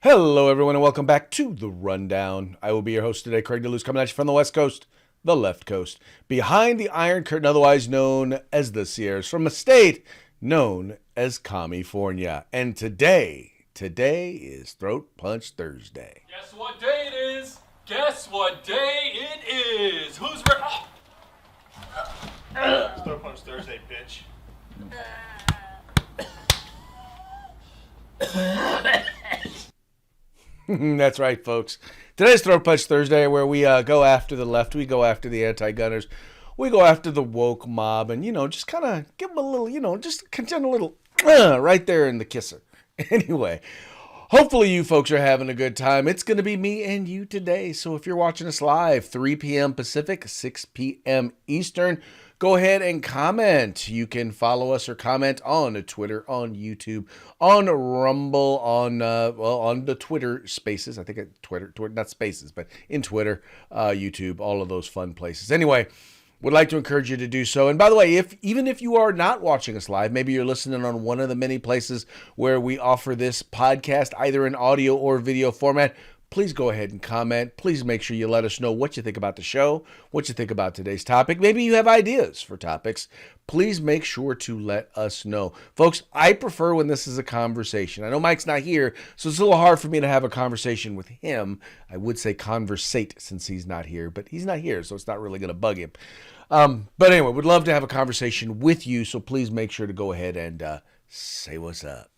Hello, everyone, and welcome back to The Rundown. I will be your host today, Craig DeLuz, coming at you from the West Coast, the left coast, behind the Iron Curtain, otherwise known as the Sierras, from a state known as California. And today is Throat Punch Thursday. Guess what day it is? Guess what day it is? Who's ready? Throat Punch Thursday, bitch. That's right, folks. Today's Throat Punch Thursday, where we go after the left, we go after the anti-gunners, we go after the woke mob, and, just kind of give them a little, just contend a little right there in the kisser. Anyway, hopefully you folks are having a good time. It's going to be me and you today, so if you're watching us live, 3 p.m. Pacific, 6 p.m. Eastern, go ahead and comment. You can follow us or comment on Twitter, on YouTube, on Rumble, on the Twitter Spaces. I think Twitter, not Spaces, but in Twitter, YouTube, all of those fun places. Anyway, would like to encourage you to do so. And by the way, even if you are not watching us live, maybe you're listening on one of the many places where we offer this podcast, either in audio or video format, please go ahead and comment. Please make sure you let us know what you think about the show, what you think about today's topic. Maybe you have ideas for topics. Please make sure to let us know. Folks, I prefer when this is a conversation. I know Mike's not here, so it's a little hard for me to have a conversation with him. I would say conversate since he's not here, but he's not here, so it's not really going to bug him. But anyway, would love to have a conversation with you, so please make sure to go ahead and say what's up.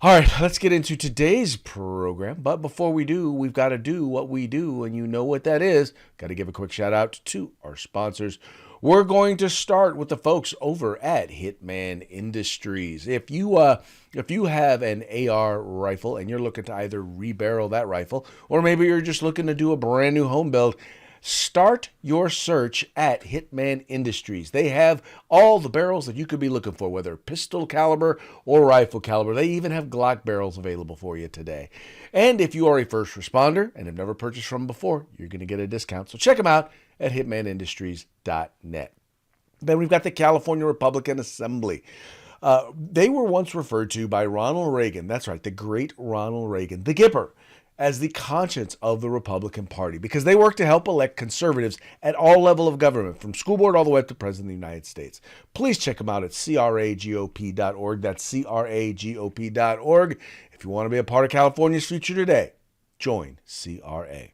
All right, let's get into today's program. But before we do, we've got to do what we do, and you know what that is. Got to give a quick shout out to our sponsors. We're going to start with the folks over at Hitman Industries. If you have an AR rifle and you're looking to either rebarrel that rifle, or maybe you're just looking to do a brand new home build, start your search at Hitman Industries. They have all the barrels that you could be looking for, whether pistol caliber or rifle caliber. They even have Glock barrels available for you today. And if you are a first responder and have never purchased from before, you're going to get a discount. So check them out at hitmanindustries.net. Then we've got the California Republican Assembly. They were once referred to by Ronald Reagan, that's right, the great Ronald Reagan, the Gipper, as the conscience of the Republican Party, because they work to help elect conservatives at all level of government, from school board all the way up to President of the United States. Please check them out at cragop.org. That's cragop.org. If you want to be a part of California's future today, join CRA.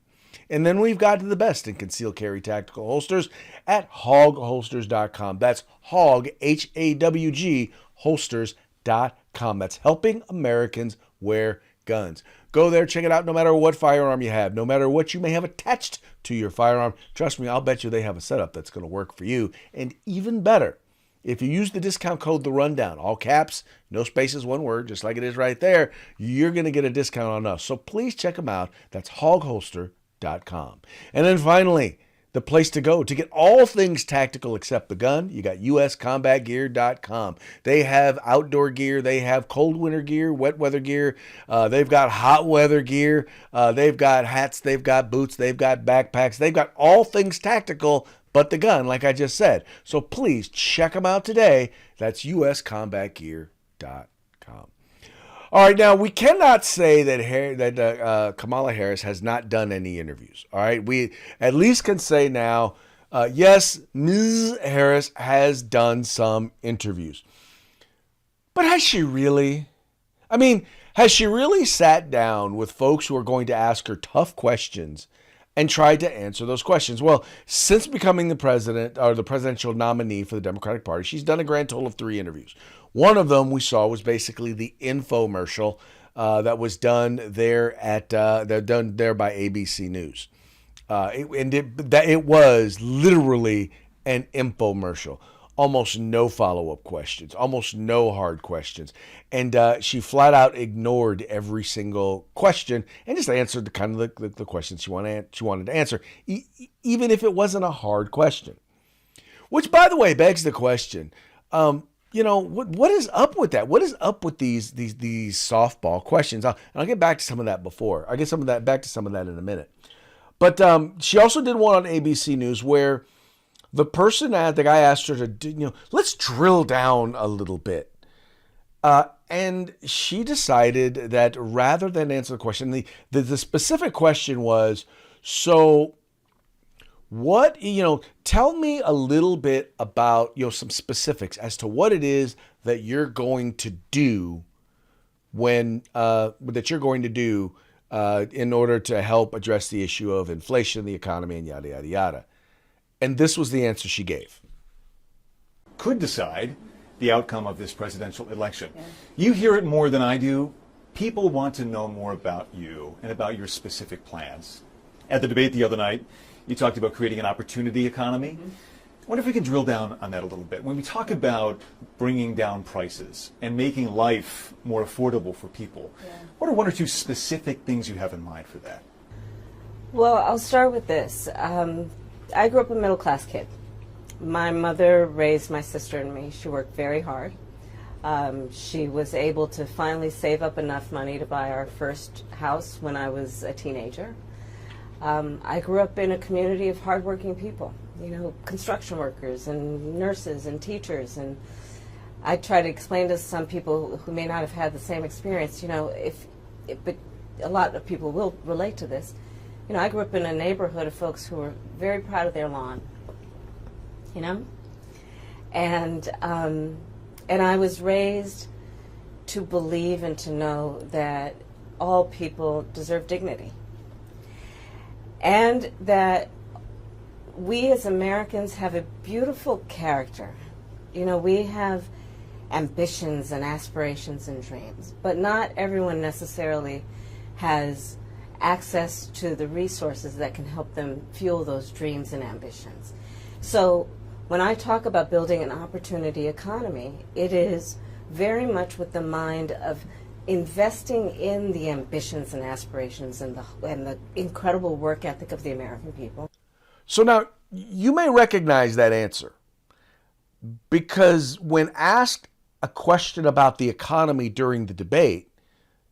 And then we've got the best in concealed carry tactical holsters at hogholsters.com. That's hog, H-A-W-G, holsters.com. That's helping Americans wear guns. Go there, check it out, no matter what firearm you have, no matter what you may have attached to your firearm. Trust me, I'll bet you they have a setup that's going to work for you. And even better, if you use the discount code The Rundown, all caps, no spaces, one word, just like it is right there, you're going to get a discount on us. So please check them out. That's hogholster.com. And then finally, the place to go to get all things tactical except the gun, you got uscombatgear.com. They have outdoor gear, they have cold winter gear, wet weather gear, they've got hot weather gear, they've got hats, they've got boots, they've got backpacks, they've got all things tactical but the gun, like I just said. So please check them out today. That's uscombatgear.com. All right, now we cannot say that Kamala Harris has not done any interviews. All right, we at least can say now, yes, Ms. Harris has done some interviews. But has she really? I mean, has she really sat down with folks who are going to ask her tough questions and tried to answer those questions? Well, since becoming the president or the presidential nominee for the Democratic Party, she's done a grand total of 3 interviews. One of them we saw was basically the infomercial that was done there by ABC News. It was literally an infomercial. Almost no follow-up questions, almost no hard questions. And she flat out ignored every single question and just answered the questions she wanted to answer, even if it wasn't a hard question. Which, by the way, begs the question, what is up with that? What is up with these softball questions? I'll get back to some of that before. I'll get back to some of that in a minute. But she also did one on ABC News where the guy asked her to, let's drill down a little bit. And she decided that rather than answer the question, the specific question was, so what, tell me a little bit about, some specifics as to what it is that you're going to do in order to help address the issue of inflation, the economy, and yada, yada, yada. And this was the answer she gave. Could decide the outcome of this presidential election. Yeah. You hear it more than I do. People want to know more about you and about your specific plans. At the debate the other night, you talked about creating an opportunity economy. Mm-hmm. I wonder if we can drill down on that a little bit. When we talk about bringing down prices and making life more affordable for people, what are one or two specific things you have in mind for that? Well, I'll start with this. I grew up a middle-class kid. My mother raised my sister and me. She worked very hard. She was able to finally save up enough money to buy our first house when I was a teenager. I grew up in a community of hardworking people, construction workers and nurses and teachers. And I try to explain to some people who may not have had the same experience, but a lot of people will relate to this. I grew up in a neighborhood of folks who were very proud of their lawn. And I was raised to believe and to know that all people deserve dignity. And that we as Americans have a beautiful character. We have ambitions and aspirations and dreams, but not everyone necessarily has access to the resources that can help them fuel those dreams and ambitions. So when I talk about building an opportunity economy, it is very much with the mind of investing in the ambitions and aspirations and the incredible work ethic of the American people. So now, you may recognize that answer, because when asked a question about the economy during the debate,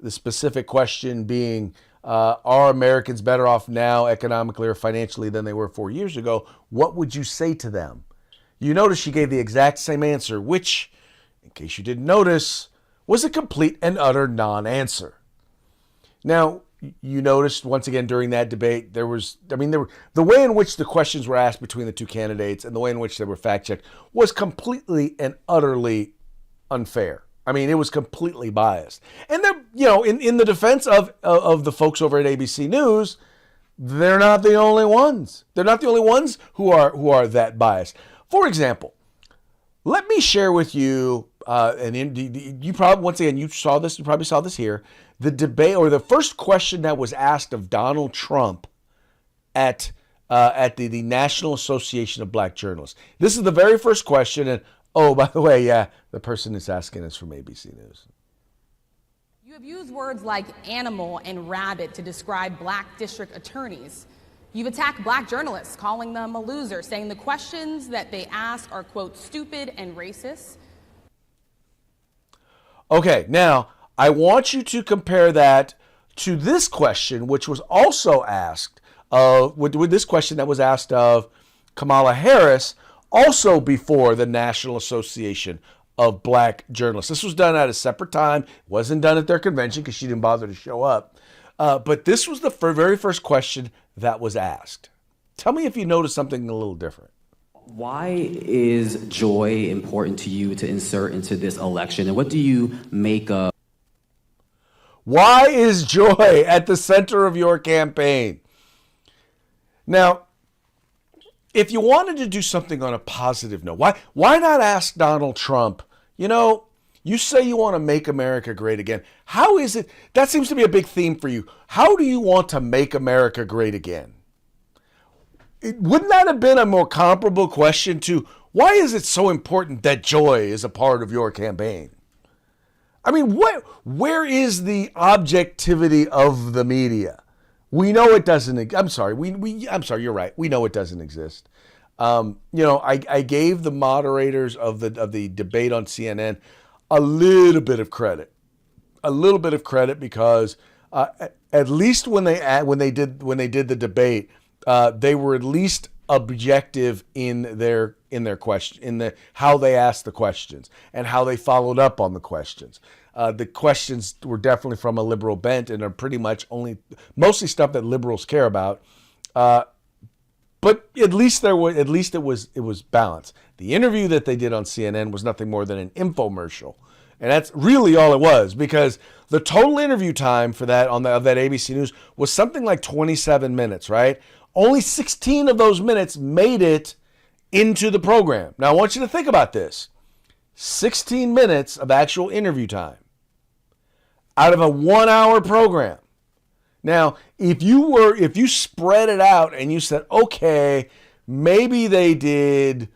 the specific question being, are Americans better off now economically or financially than they were 4 years ago, what would you say to them? You notice she gave the exact same answer, which, in case you didn't notice, was a complete and utter non-answer. Now, you noticed once again during that debate, the way in which the questions were asked between the two candidates and the way in which they were fact-checked was completely and utterly unfair. It was completely biased. And in the defense of the folks over at ABC News, they're not the only ones. They're not the only ones who are that biased. For example, let me share with you, you probably saw this. You probably saw this here. The debate, or the first question that was asked of Donald Trump at the National Association of Black Journalists. This is the very first question, and oh, by the way, the person that's asking is from ABC News. You have used words like animal and rabbit to describe black district attorneys. You've attacked black journalists, calling them a loser, saying the questions that they ask are, quote, stupid and racist. Okay, now, I want you to compare that to this question, which was also asked with this question that was asked of Kamala Harris, also before the National Association of Black Journalists. This was done at a separate time. It wasn't done at their convention because she didn't bother to show up. But this was the very first question that was asked. Tell me if you noticed something a little different. Why is joy important to you to insert into this election? And what do you make of? Why is joy at the center of your campaign? Now, if you wanted to do something on a positive note, why not ask Donald Trump, you say you want to make America great again. How is it? That seems to be a big theme for you. How do you want to make America great again? Wouldn't that have been a more comparable question to why is it so important that joy is a part of your campaign? Where is the objectivity of the media? We know it doesn't. I'm sorry. I'm sorry. You're right. We know it doesn't exist. I gave the moderators of the debate on CNN a little bit of credit because at least when they did the debate, they were at least objective in their question, how they asked the questions and how they followed up on the questions. The questions were definitely from a liberal bent and are pretty much mostly stuff that liberals care about. But at least it was balanced. The interview that they did on CNN was nothing more than an infomercial. And that's really all it was, because the total interview time for that of that ABC News was something like 27 minutes, right? Only 16 of those minutes made it into the program. Now I want you to think about this. 16 minutes of actual interview time out of a 1-hour program. Now, if you spread it out and you said, okay, maybe they did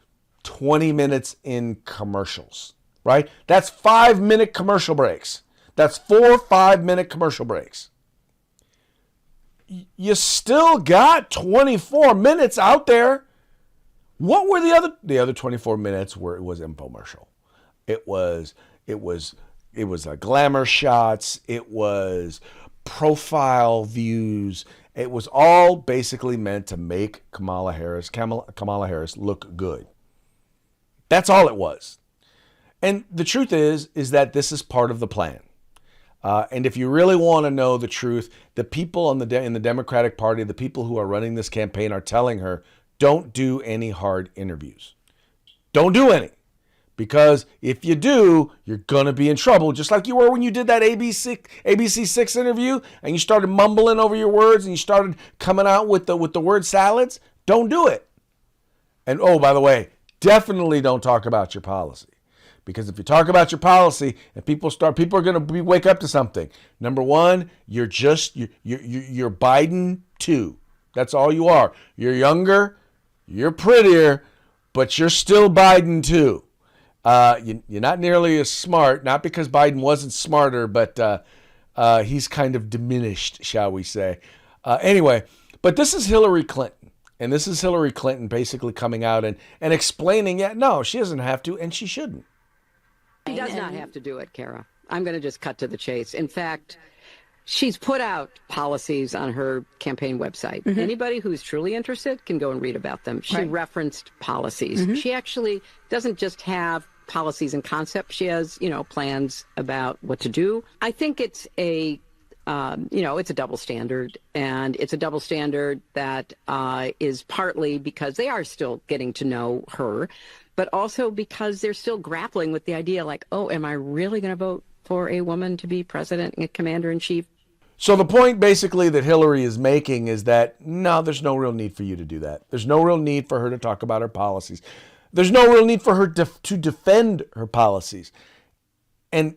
20 minutes in commercials, right? That's 5-minute commercial breaks. That's 4 5-minute commercial breaks. You still got 24 minutes out there. What were the other 24 minutes? Where it was infomercial. It was glamour shots. It was profile views. It was all basically meant to make Kamala Harris look good. That's all it was. And the truth is that this is part of the plan. And if you really want to know the truth, the people in the Democratic Party, the people who are running this campaign are telling her, don't do any hard interviews. Don't do any. Because if you do, you're going to be in trouble, just like you were when you did that ABC 6 interview and you started mumbling over your words and you started coming out with the word salads. Don't do it. And oh, by the way, definitely don't talk about your policy. Because if you talk about your policy and people are going to wake up to something. Number one, you're Biden 2. That's all you are. You're younger, you're prettier, but you're still Biden 2. You're not nearly as smart, not because Biden wasn't smarter, but he's kind of diminished, shall we say. Anyway, but this is Hillary Clinton. And this is Hillary Clinton basically coming out and explaining, no, she doesn't have to, and she shouldn't. She does not have to do it, Kara. I'm going to just cut to the chase. In fact, she's put out policies on her campaign website. Mm-hmm. Anybody who's truly interested can go and read about them. She referenced policies. Mm-hmm. She actually doesn't just have policies and concepts. She has, plans about what to do. I think it's it's a double standard, and it's a double standard that is partly because they are still getting to know her, but also because they're still grappling with the idea like, oh, am I really going to vote for a woman to be president and commander-in-chief? So the point basically that Hillary is making is that, no, there's no real need for you to do that. There's no real need for her to talk about her policies. There's no real need for her to defend her policies. And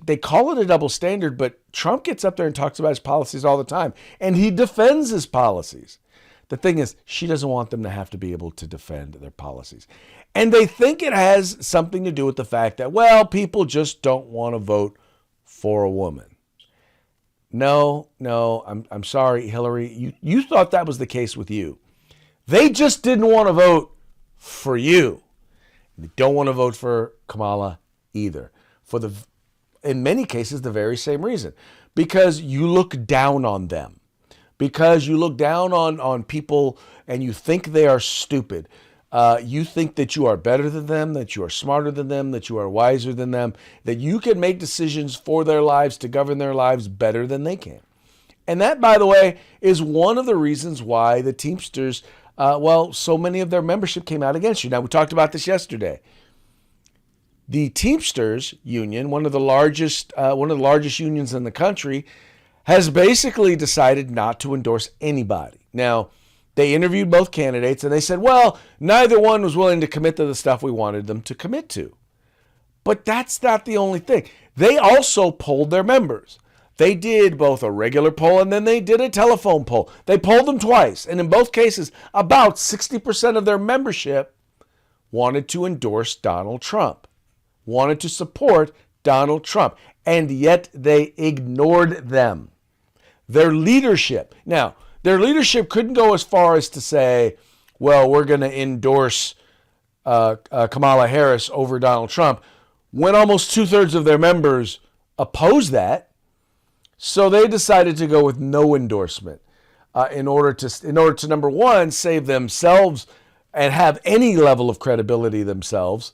they call it a double standard, but Trump gets up there and talks about his policies all the time, and he defends his policies. The thing is, she doesn't want them to have to be able to defend their policies. And they think it has something to do with the fact that, well, people just don't want to vote for a woman. No, I'm sorry, Hillary. You thought that was the case with you. They just didn't want to vote for you. They don't want to vote for Kamala either. In many cases, the very same reason. Because you look down on them. Because you look down on people and you think they are stupid. You think that you are better than them, that you are smarter than them, that you are wiser than them, that you can make decisions for their lives to govern their lives better than they can. And that, by the way, is one of the reasons why the Teamsters, so many of their membership came out against you. Now, we talked about this yesterday. The Teamsters union, one of the largest unions in the country, has basically decided not to endorse anybody. Now, they interviewed both candidates and they said, well, neither one was willing to commit to the stuff we wanted them to commit to. But that's not the only thing. They also polled their members. They did both a regular poll and then they did a telephone poll. They polled them twice. And in both cases, about 60% of their membership wanted to endorse Donald Trump, wanted to support Donald Trump. And yet they ignored them. Their leadership. Now, their leadership couldn't go as far as to say, well, we're going to endorse Kamala Harris over Donald Trump, when almost 2/3 of their members opposed that. So they decided to go with no endorsement in order to number one, save themselves and have any level of credibility themselves,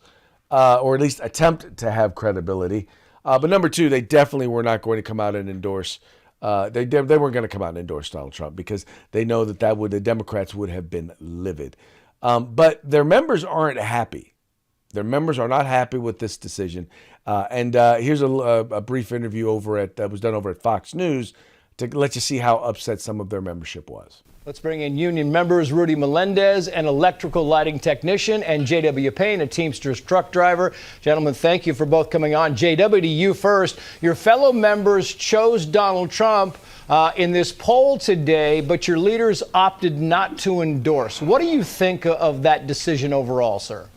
or at least attempt to have credibility. But number two, they definitely were not going to come out and endorse. They weren't going to come out and endorse Donald Trump because they know that the Democrats would have been livid. But their members aren't happy. Their members are not happy with this decision. Here's a brief interview that was done over at Fox News to let you see how upset some of their membership was. Let's bring in union members Rudy Melendez, an electrical lighting technician, and J.W. Payne, a Teamsters truck driver. Gentlemen, thank you for both coming on. J.W., to you first. Your fellow members chose Donald Trump in this poll today, but your leaders opted not to endorse. What do you think of that decision overall, sir?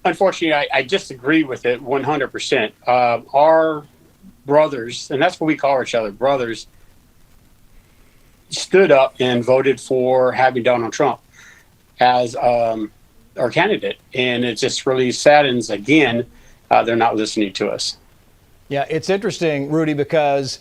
Unfortunately, I disagree with it 100%. Our brothers, and that's what we call each other, brothers, stood up and voted for having Donald Trump as our candidate. And it just really saddens, again, they're not listening to us. Yeah, it's interesting, Rudy, because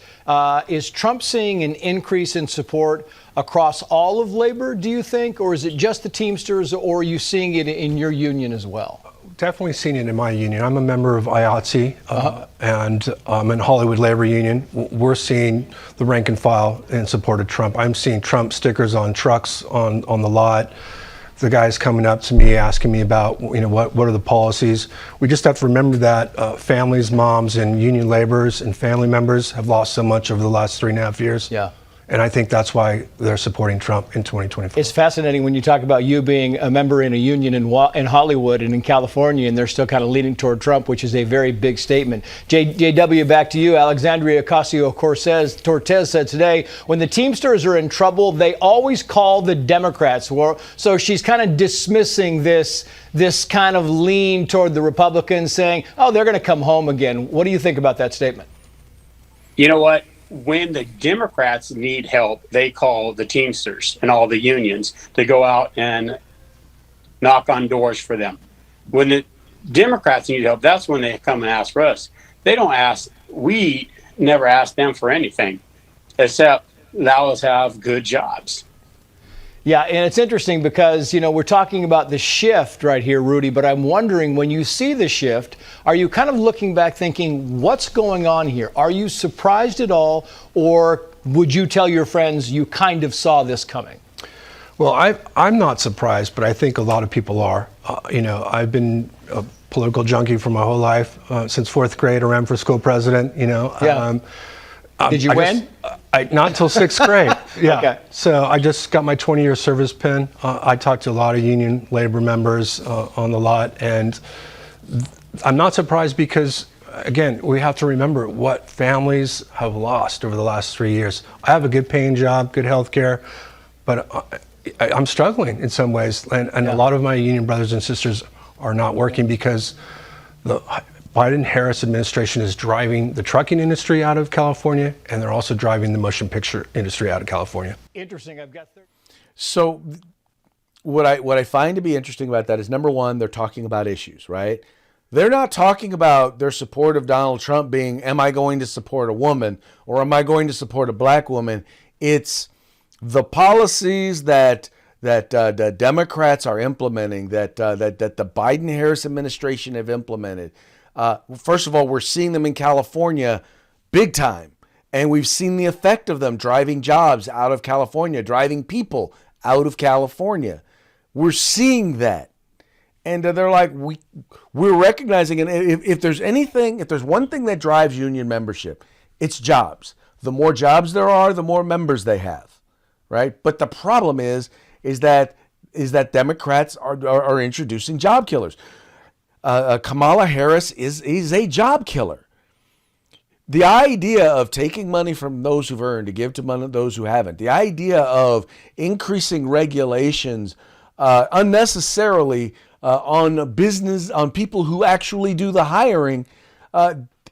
is Trump seeing an increase in support across all of labor, do you think? Or is it just the Teamsters, or are you seeing it in your union as well? Definitely seen it in my union. I'm a member of IATSE, and I'm in Hollywood Labor Union. We're seeing the rank and file in support of Trump. I'm seeing Trump stickers on trucks on the lot. The guys coming up to me asking me about, what are the policies. We just have to remember that families, moms, and union laborers and family members have lost so much over the last 3.5 years. Yeah. And I think that's why they're supporting Trump in 2024. It's fascinating when you talk about you being a member in a union in Hollywood and in California, and they're still kind of leaning toward Trump, which is a very big statement. JW, back to you. Alexandria Ocasio-Cortez said today, when the Teamsters are in trouble, they always call the Democrats. So she's kind of dismissing this kind of lean toward the Republicans, saying, oh, they're going to come home again. What do you think about that statement? You know what? When the Democrats need help, they call the Teamsters and all the unions to go out and knock on doors for them. When the Democrats need help, that's when they come and ask for us. We never ask them for anything except let us have good jobs. Yeah, and it's interesting because, we're talking about the shift right here, Rudy, but I'm wondering, when you see the shift, are you kind of looking back thinking, what's going on here? Are you surprised at all, or would you tell your friends you kind of saw this coming? Well, I'm not surprised, but I think a lot of people are. I've been a political junkie for my whole life, since fourth grade. I ran for school president, Yeah. Did you win? Not until sixth grade. Yeah. Okay. So I just got my 20-year service pin. I talked to a lot of union labor members on the lot, and I'm not surprised because, again, we have to remember what families have lost over the last 3 years. I have a good paying job, good health care, but I'm struggling in some ways, and a lot of my union brothers and sisters are not working because the Biden-Harris administration is driving the trucking industry out of California, and they're also driving the motion picture industry out of California. Interesting. So what I find to be interesting about that is, number one, they're talking about issues, right? They're not talking about their support of Donald Trump being, am I going to support a woman or am I going to support a black woman? It's the policies that the Democrats are implementing, that the Biden-Harris administration have implemented. First of all, we're seeing them in California big time. And we've seen the effect of them driving jobs out of California, driving people out of California. We're seeing that. And they're like, we're recognizing it. If there's one thing that drives union membership, it's jobs. The more jobs there are, the more members they have, right? But the problem is that Democrats are introducing job killers. Kamala Harris is a job killer. The idea of taking money from those who've earned to give to those who haven't, the idea of increasing regulations unnecessarily on people who actually do the hiring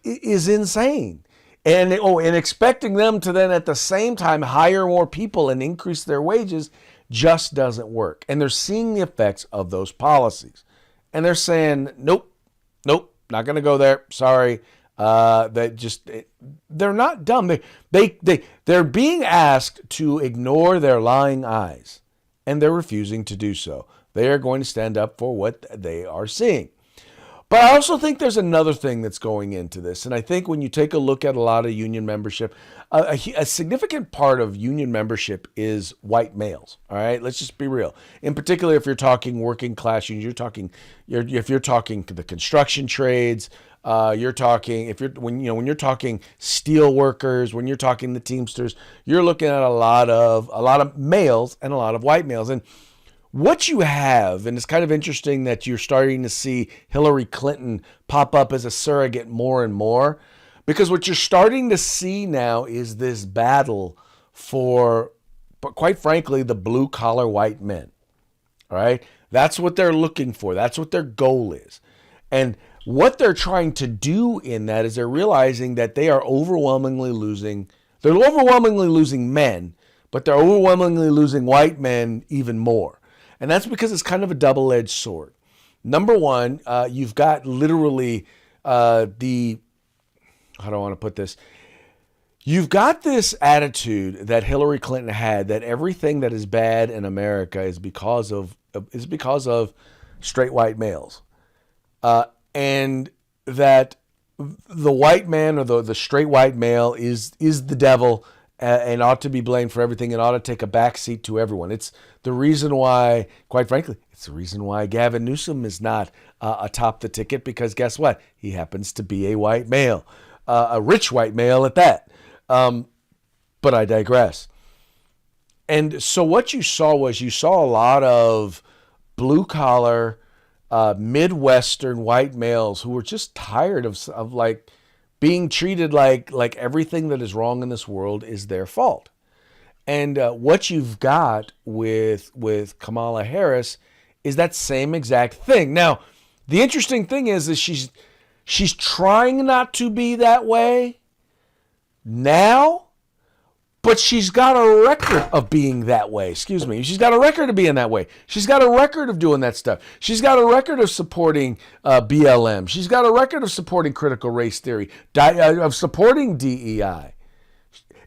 is insane. And expecting them to then at the same time hire more people and increase their wages just doesn't work. And they're seeing the effects of those policies. And they're saying, nope, not going to go there. Sorry. They're not dumb. They're being asked to ignore their lying eyes, and they're refusing to do so. They are going to stand up for what they are seeing. But I also think there's another thing that's going into this. And I think when you take a look at a lot of union membership, a significant part of union membership is white males. All right, let's just be real. In particular, if you're talking working class unions, if you're talking the construction trades, when you're talking steel workers, when you're talking the Teamsters, you're looking at a lot of males and a lot of white males. And what you have, and it's kind of interesting that you're starting to see Hillary Clinton pop up as a surrogate more and more, because what you're starting to see now is this battle for, but quite frankly, the blue collar white men. All right. That's what they're looking for. That's what their goal is. And what they're trying to do in that is they're realizing that they are overwhelmingly losing. They're overwhelmingly losing men, but they're overwhelmingly losing white men even more. And that's because it's kind of a double-edged sword. Number one, you've got literally how do I want to put this? You've got this attitude that Hillary Clinton had that everything that is bad in America is because of straight white males, and that the white man or the straight white male is the devil and ought to be blamed for everything and ought to take a backseat to everyone. It's the reason why, quite frankly, it's the reason why Gavin Newsom is not atop the ticket, because guess what? He happens to be a white male, a rich white male at that. But I digress. And so what you saw a lot of blue collar, Midwestern white males who were just tired of like being treated like everything that is wrong in this world is their fault. And what you've got with Kamala Harris is that same exact thing. Now, the interesting thing is she's trying not to be that way now, but she's got a record of being that way. Excuse me. She's got a record of being that way. She's got a record of doing that stuff. She's got a record of supporting BLM. She's got a record of supporting critical race theory, of supporting DEI.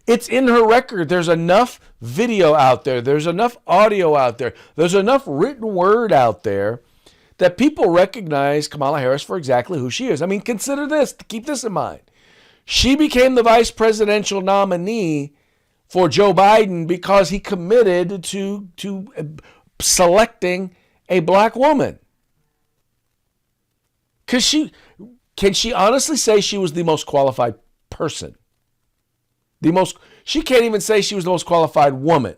It's in her record. There's enough video out there. There's enough audio out there. There's enough written word out there that people recognize Kamala Harris for exactly who she is. I mean, consider this. Keep this in mind. She became the vice presidential nominee for Joe Biden because he committed to selecting a black woman. Can she honestly say she was the most qualified person? She can't even say she was the most qualified woman.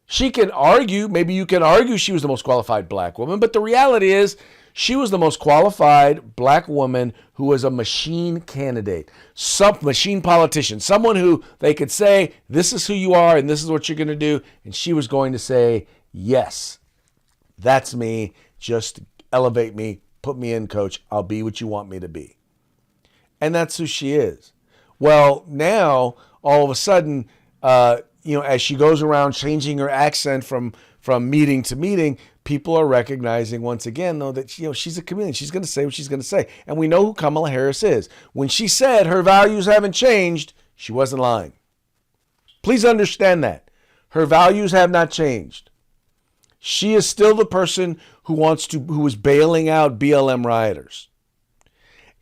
She can argue, maybe you can argue she was the most qualified black woman, but the reality is she was the most qualified black woman who was a machine candidate, some machine politician, someone who they could say, this is who you are and this is what you're going to do. And she was going to say, yes, that's me. Just elevate me, put me in, coach. I'll be what you want me to be. And that's who she is. Well, now, all of a sudden, as she goes around changing her accent from meeting to meeting, people are recognizing once again, though, that she's a chameleon. She's going to say what she's going to say. And we know who Kamala Harris is. When she said her values haven't changed, she wasn't lying. Please understand that. Her values have not changed. She is still the person who is bailing out BLM rioters.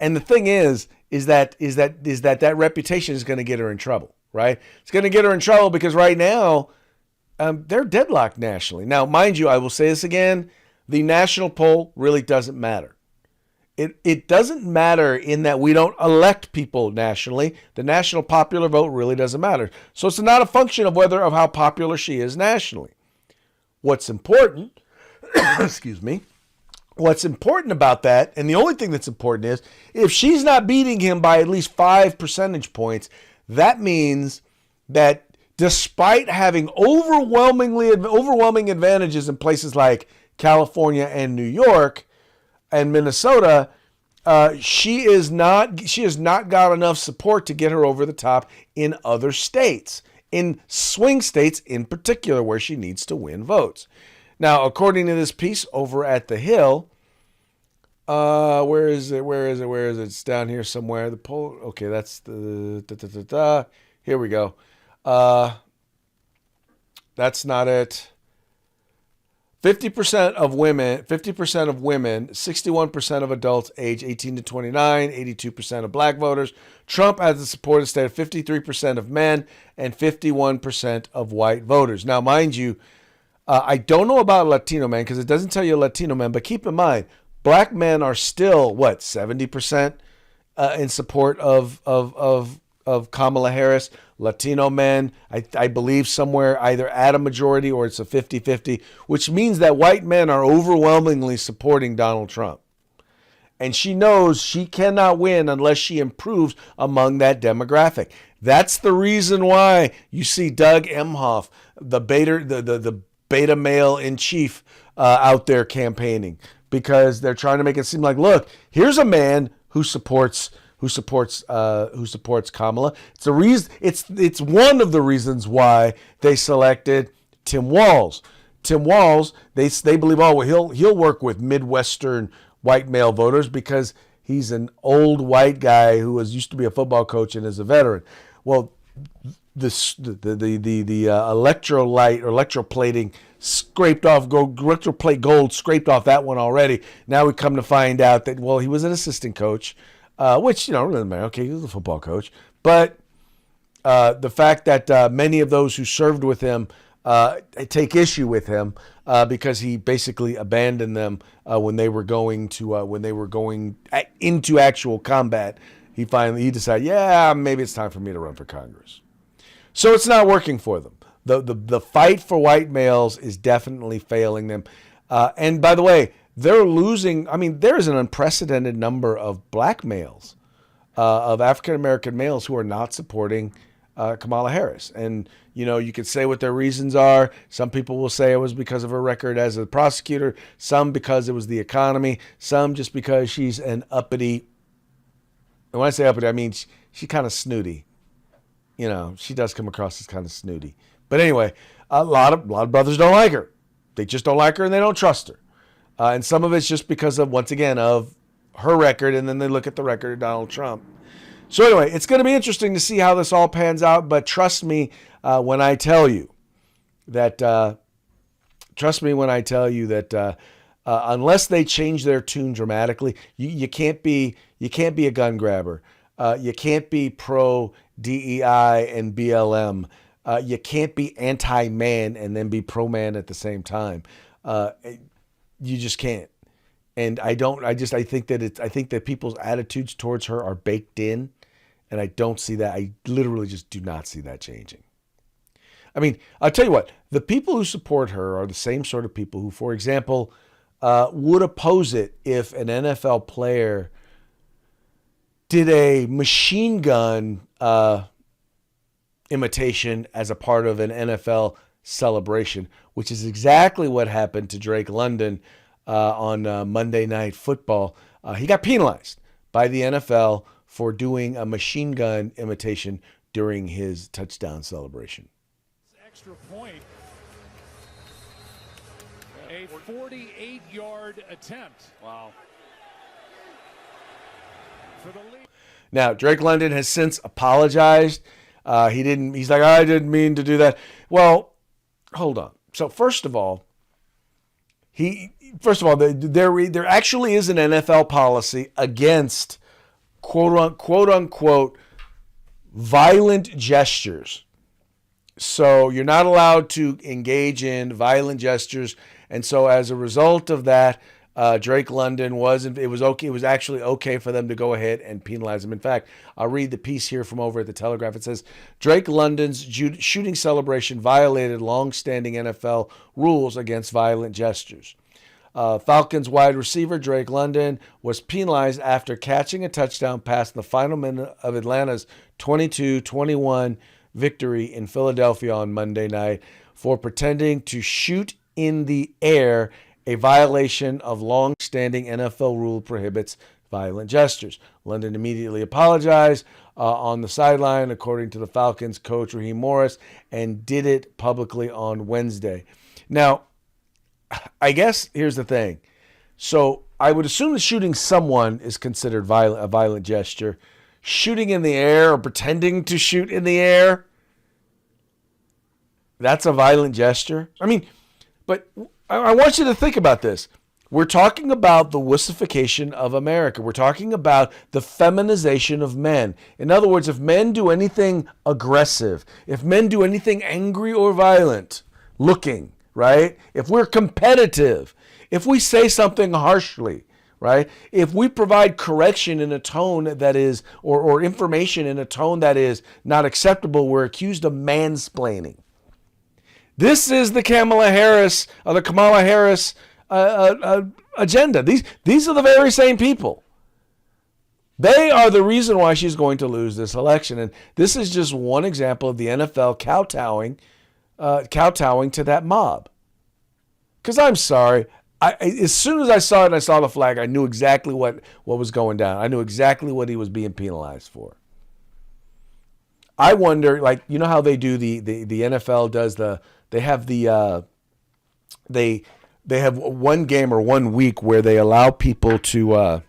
And the thing is that reputation is going to get her in trouble, right? It's going to get her in trouble because right now they're deadlocked nationally. Now, mind you, I will say this again, the national poll really doesn't matter. It doesn't matter in that we don't elect people nationally. The national popular vote really doesn't matter. So it's not a function of how popular she is nationally. What's important, excuse me, what's important about that, and the only thing that's important is, if she's not beating him by at least 5 percentage points, that means that despite having overwhelming advantages in places like California and New York and Minnesota, she has not got enough support to get her over the top in other states, in swing states in particular, where she needs to win votes. Now, according to this piece over at The Hill, where is it? It's down here somewhere. The poll. Okay, that's the. Here we go. That's not it. 50% of women, 61% of adults age 18 to 29, 82% of black voters. Trump has the support instead of 53% of men and 51% of white voters. Now, mind you, I don't know about Latino men because it doesn't tell you Latino men, but keep in mind, black men are still, 70% in support of Kamala Harris. Latino men, I believe somewhere either at a majority or it's a 50-50, which means that white men are overwhelmingly supporting Donald Trump. And she knows she cannot win unless she improves among that demographic. That's the reason why you see Doug Emhoff, the beta male in chief, out there campaigning, because they're trying to make it seem like, look, here's a man who supports Kamala. It's the reason. It's one of the reasons why they selected Tim Walz. Tim Walz, they believe, he'll work with Midwestern white male voters because he's an old white guy who used to be a football coach and is a veteran. Well, the electrolyte or electroplating scraped off gold, electroplate gold scraped off that one already. Now we come to find out that, he was an assistant coach. Which, really doesn't matter. Okay, he was a football coach. But the fact that many of those who served with him take issue with him because he basically abandoned them when they were going into actual combat. He decided, maybe it's time for me to run for Congress. So it's not working for them. The fight for white males is definitely failing them. And by the way, they're losing. I mean, there is an unprecedented number of black males, of African-American males who are not supporting Kamala Harris. And, you could say what their reasons are. Some people will say it was because of her record as a prosecutor. Some because it was the economy. Some just because she's an uppity. And when I say uppity, I mean she's kind of snooty. She does come across as kind of snooty. But anyway, a lot of brothers don't like her. They just don't like her and they don't trust her. And some of it's just because of, once again, of her record, and then they look at the record of Donald Trump. So anyway, it's going to be interesting to see how this all pans out, but trust me when I tell you that unless they change their tune dramatically, you can't be a gun grabber. You can't be pro DEI and BLM. You can't be anti-man and then be pro-man at the same time. You just can't. And I think that people's attitudes towards her are baked in, and I don't see that. I literally just do not see that changing. I mean, I'll tell you what, the people who support her are the same sort of people who, for example, would oppose it if an NFL player did a machine gun imitation as a part of an NFL celebration, which is exactly what happened to Drake London on Monday Night Football. He got penalized by the NFL for doing a machine gun imitation during his touchdown celebration. Extra point. A 48-yard attempt. Wow. For the lead. Now, Drake London has since apologized. He's like, I didn't mean to do that. Well, hold on. So first of all, there actually is an NFL policy against quote unquote violent gestures. So you're not allowed to engage in violent gestures, and so as a result of that, Drake London it was actually okay for them to go ahead and penalize him. In fact, I'll read the piece here from over at the Telegraph. It says, Drake London's shooting celebration violated long-standing NFL rules against violent gestures. Falcons wide receiver Drake London was penalized after catching a touchdown pass in the final minute of Atlanta's 22-21 victory in Philadelphia on Monday night for pretending to shoot in the air, a violation of long-standing NFL rule prohibits violent gestures. London immediately apologized on the sideline, according to the Falcons coach Raheem Morris, and did it publicly on Wednesday. Now, I guess here's the thing. So I would assume that shooting someone is considered a violent gesture. Shooting in the air or pretending to shoot in the air, that's a violent gesture. I mean, but I want you to think about this. We're talking about the wussification of America. We're talking about the feminization of men. In other words, if men do anything aggressive, if men do anything angry or violent looking, right? If we're competitive, if we say something harshly, right? If we provide correction in a tone that is, or information in a tone that is not acceptable, we're accused of mansplaining. This is the Kamala Harris agenda. These are the very same people. They are the reason why she's going to lose this election. And this is just one example of the NFL kowtowing to that mob. Because I'm sorry, as soon as I saw it and I saw the flag, I knew exactly what was going down. I knew exactly what he was being penalized for. I wonder, like, you know how they do the NFL does they have one game or 1 week where they allow people to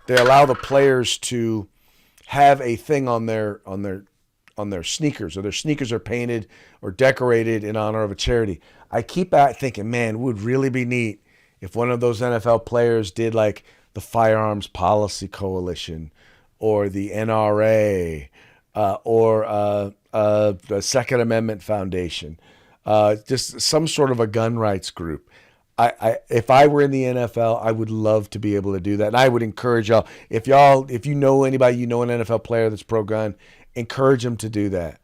they allow the players to have a thing on their sneakers, or their sneakers are painted or decorated in honor of a charity. I keep thinking, man, it would really be neat if one of those NFL players did like the Firearms Policy Coalition or the NRA or the Second Amendment Foundation, just some sort of a gun rights group. If I were in the NFL, I would love to be able to do that. And I would encourage y'all, if you know anybody, an NFL player that's pro-gun, encourage them to do that.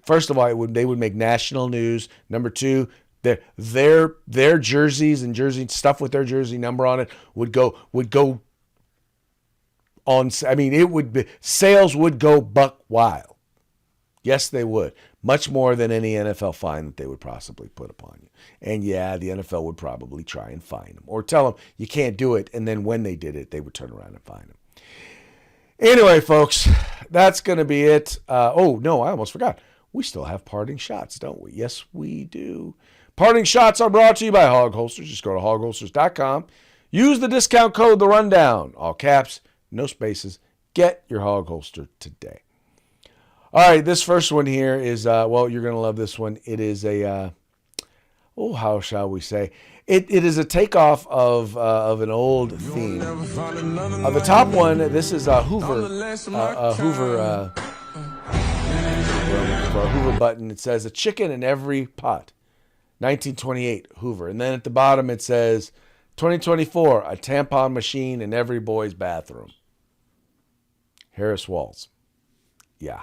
First of all, they would make national news. Number two, their jerseys and jersey stuff with their jersey number on it would go on. I mean, it would be, sales would go buck wild. Yes, they would. Much more than any NFL fine that they would possibly put upon you. And yeah, the NFL would probably try and fine them or tell them you can't do it. And then when they did it, they would turn around and fine them. Anyway, folks, that's going to be it. Oh, no, I almost forgot. We still have parting shots, don't we? Yes, we do. Parting shots are brought to you by Hog Holsters. Just go to hogholsters.com. Use the discount code The Rundown. All caps, no spaces. Get your Hog Holster today. All right, this first one here is, well, you're going to love this one. It is how shall we say? It is a takeoff of an old theme. The top one, this is Hoover button. It says, a chicken in every pot. 1928, Hoover. And then at the bottom it says, 2024, a tampon machine in every boy's bathroom. Harris Walls. Yeah.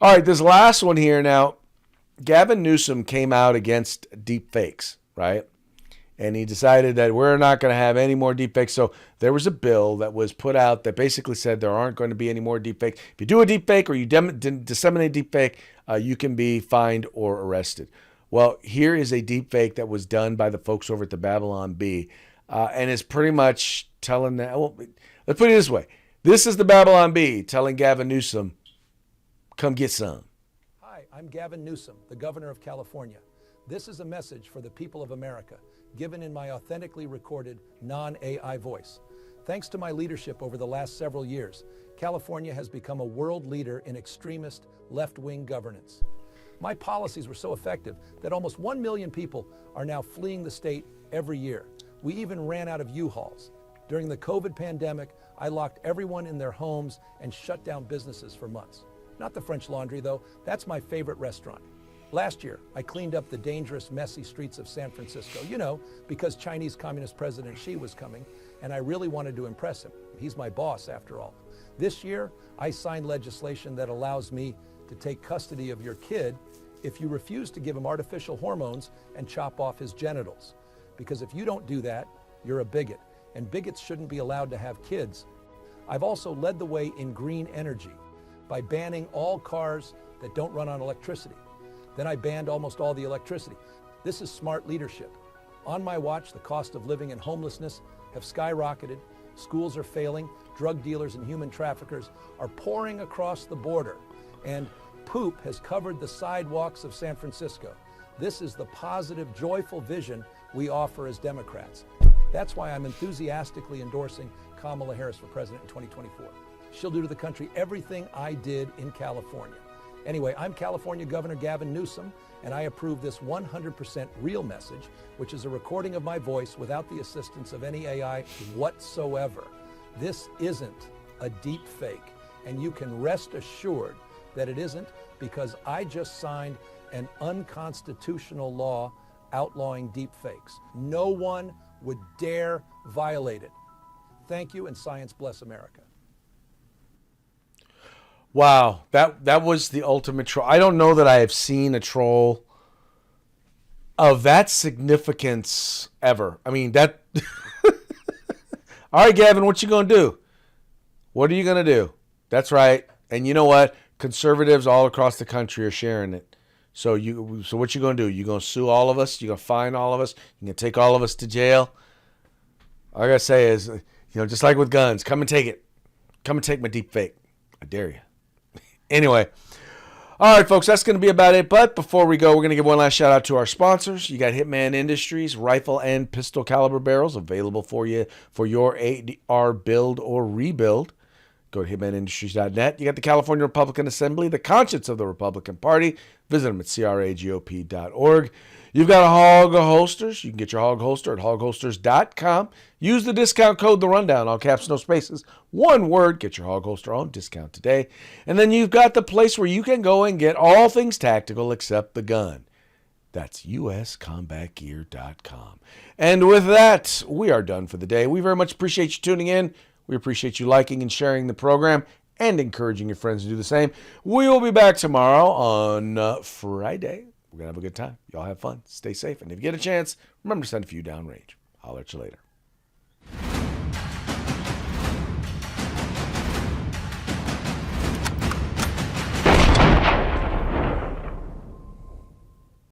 All right, this last one here now. Gavin Newsom came out against deep fakes, right? And he decided that we're not going to have any more deep fakes. So there was a bill that was put out that basically said there aren't going to be any more deep fakes. If you do a deep fake or you disseminate a deep fake, you can be fined or arrested. Well, here is a deep fake that was done by the folks over at the Babylon Bee, and it's pretty much telling that. Well, let's put it this way: this is the Babylon Bee telling Gavin Newsom, "Come get some." Hi, I'm Gavin Newsom, the governor of California. This is a message for the people of America, given in my authentically recorded, non-AI voice. Thanks to my leadership over the last several years, California has become a world leader in extremist, left-wing governance. My policies were so effective that almost 1 million people are now fleeing the state every year. We even ran out of U-Hauls. During the COVID pandemic, I locked everyone in their homes and shut down businesses for months. Not the French Laundry, though. That's my favorite restaurant. Last year, I cleaned up the dangerous, messy streets of San Francisco, because Chinese Communist President Xi was coming, and I really wanted to impress him. He's my boss, after all. This year, I signed legislation that allows me to take custody of your kid if you refuse to give him artificial hormones and chop off his genitals. Because if you don't do that, you're a bigot, and bigots shouldn't be allowed to have kids. I've also led the way in green energy by banning all cars that don't run on electricity. Then I banned almost all the electricity. This is smart leadership. On my watch, the cost of living and homelessness have skyrocketed. Schools are failing. Drug dealers and human traffickers are pouring across the border. And poop has covered the sidewalks of San Francisco. This is the positive, joyful vision we offer as Democrats. That's why I'm enthusiastically endorsing Kamala Harris for president in 2024. She'll do to the country everything I did in California. Anyway, I'm California Governor Gavin Newsom, and I approve this 100% real message, which is a recording of my voice without the assistance of any AI whatsoever. This isn't a deep fake, and you can rest assured that it isn't, because I just signed an unconstitutional law outlawing deep fakes. No one would dare violate it. Thank you, and science bless America. Wow, that was the ultimate troll. I don't know that I have seen a troll of that significance ever. I mean, that... All right, Gavin, what you going to do? What are you going to do? That's right. And you know what? Conservatives all across the country are sharing it. So what you going to do? You going to sue all of us? You going to fine all of us? You going to take all of us to jail? All I got to say is, just like with guns, come and take it. Come and take my deep fake. I dare you. Anyway, all right, folks, that's going to be about it. But before we go, we're going to give one last shout out to our sponsors. You got Hitman Industries, rifle and pistol caliber barrels available for you for your AR build or rebuild. Go to hitmanindustries.net. You got the California Republican Assembly, the conscience of the Republican Party. Visit them at cragop.org. You've got a Hog Holsters. You can get your Hog Holster at hogholsters.com. Use the discount code The Rundown, all caps, no spaces. One word, get your Hog Holster on discount today. And then you've got the place where you can go and get all things tactical except the gun. That's uscombatgear.com. And with that, we are done for the day. We very much appreciate you tuning in. We appreciate you liking and sharing the program and encouraging your friends to do the same. We will be back tomorrow on Friday. We're going to have a good time. Y'all have fun. Stay safe. And if you get a chance, remember to send a few downrange. Holler at you later.